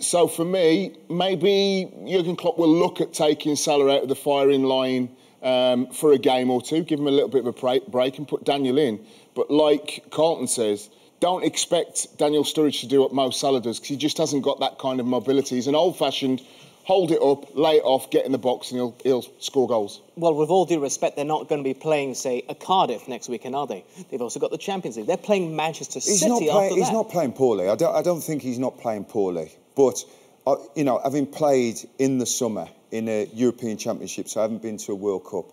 So for me, maybe Jurgen Klopp will look at taking Salah out of the firing line for a game or two, give him a little bit of a break and put Daniel in. But like Carlton says, don't expect Daniel Sturridge to do what Mo Salah does, because he just hasn't got that kind of mobility. He's an old-fashioned, hold it up, lay it off, get in the box, and he'll score goals. Well, with all due respect, they're not going to be playing, say, a Cardiff next weekend, are they? They've also got the Champions League. They're playing Manchester City after that. He's not playing poorly. I don't think he's not playing poorly. But, you know, having played in the summer in a European Championship, so I haven't been to a World Cup,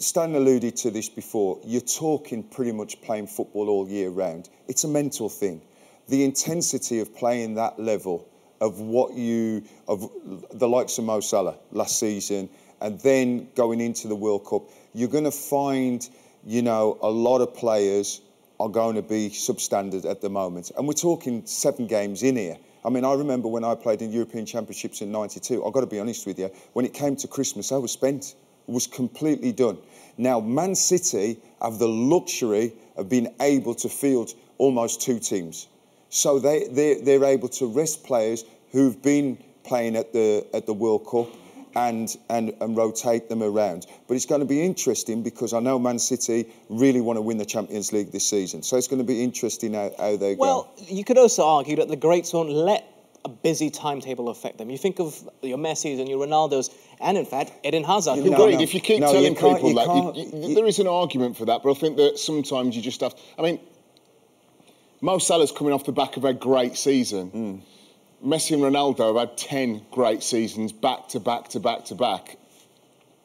Stan alluded to this before, you're talking pretty much playing football all year round. It's a mental thing. The intensity of playing that level of the likes of Mo Salah last season and then going into the World Cup, you're going to find, you know, a lot of players are going to be substandard at the moment. And we're talking 7 games in here. I mean, I remember when I played in European Championships in '92, I've got to be honest with you, when it came to Christmas, I was spent. It was completely done. Now, Man City have the luxury of being able to field almost 2 teams. So they're able to rest players who've been playing at the World Cup and rotate them around. But it's going to be interesting because I know Man City really want to win the Champions League this season. So it's going to be interesting how they go. Well, you could also argue that the greats won't let a busy timetable affect them. You think of your Messis and your Ronaldos, and in fact, Eden Hazard. Agreed. If you keep telling people that, there is an argument for that, but I think that sometimes you just have... I mean, Mo Salah's coming off the back of a great season. Messi and Ronaldo have had 10 great seasons back to back to back to back.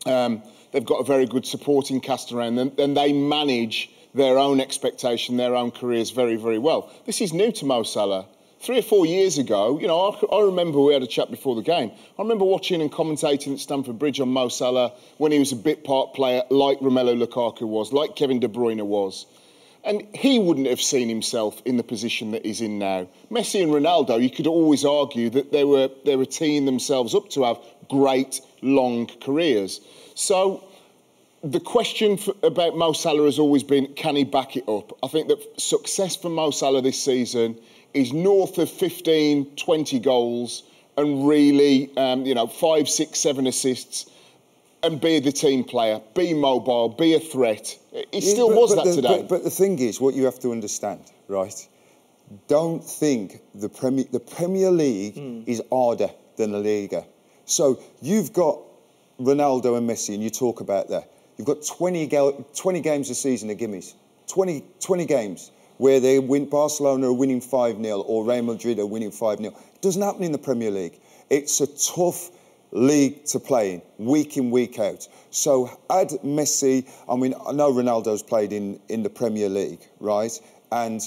They've got a very good supporting cast around them, and they manage their own expectation, their own careers very, very well. This is new to Mo Salah. 3 or 4 years ago, you know, I remember we had a chat before the game. I remember watching and commentating at Stamford Bridge on Mo Salah when he was a bit part player, like Romelu Lukaku was, like Kevin De Bruyne was. And he wouldn't have seen himself in the position that he's in now. Messi and Ronaldo, you could always argue that they were teeing themselves up to have great, long careers. So the question about Mo Salah has always been, can he back it up? I think that success for Mo Salah this season is north of 15, 20 goals and really, 5, 6, 7 assists and be the team player, be mobile, be a threat. He still was that today. But the thing is, what you have to understand, right? Don't think the Premier League is harder than La Liga. So you've got Ronaldo and Messi, and you talk about that. You've got 20 games a season of gimmies. 20 games where they win. Barcelona are winning 5-0 or Real Madrid are winning 5-0. It doesn't happen in the Premier League. It's a tough league to play in, week out. So add Messi, I mean, I know Ronaldo's played in the Premier League, right? And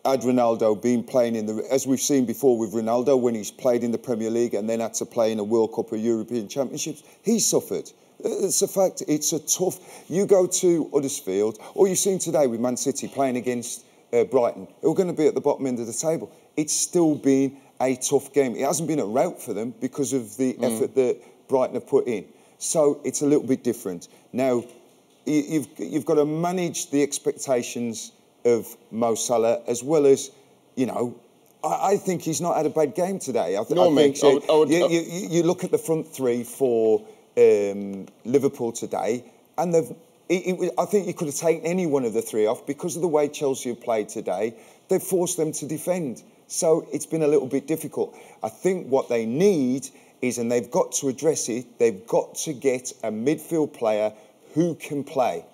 add Ronaldo being playing as we've seen before with Ronaldo, when he's played in the Premier League and then had to play in a World Cup or European Championships, he suffered. It's a fact. It's a tough... You go to Huddersfield, or you've seen today with Man City playing against Brighton, who are going to be at the bottom end of the table. It's still been a tough game. It hasn't been a rout for them because of the effort that Brighton have put in. So it's a little bit different. Now, you've got to manage the expectations of Mo Salah as well as, you know, I think he's not had a bad game today. You look at the front three for Liverpool today, and I think you could have taken any one of the 3 off because of the way Chelsea have played today. They've forced them to defend. So it's been a little bit difficult. I think what they need is, and they've got to address it, they've got to get a midfield player who can play.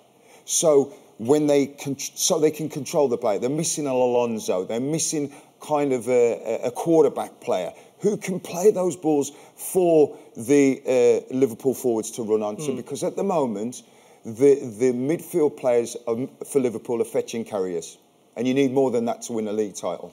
So they can control the play. They're missing an Alonso. They're missing kind of a quarterback player who can play those balls for the Liverpool forwards to run onto. Because at the moment, the midfield players for Liverpool are fetching carriers. And you need more than that to win a league title.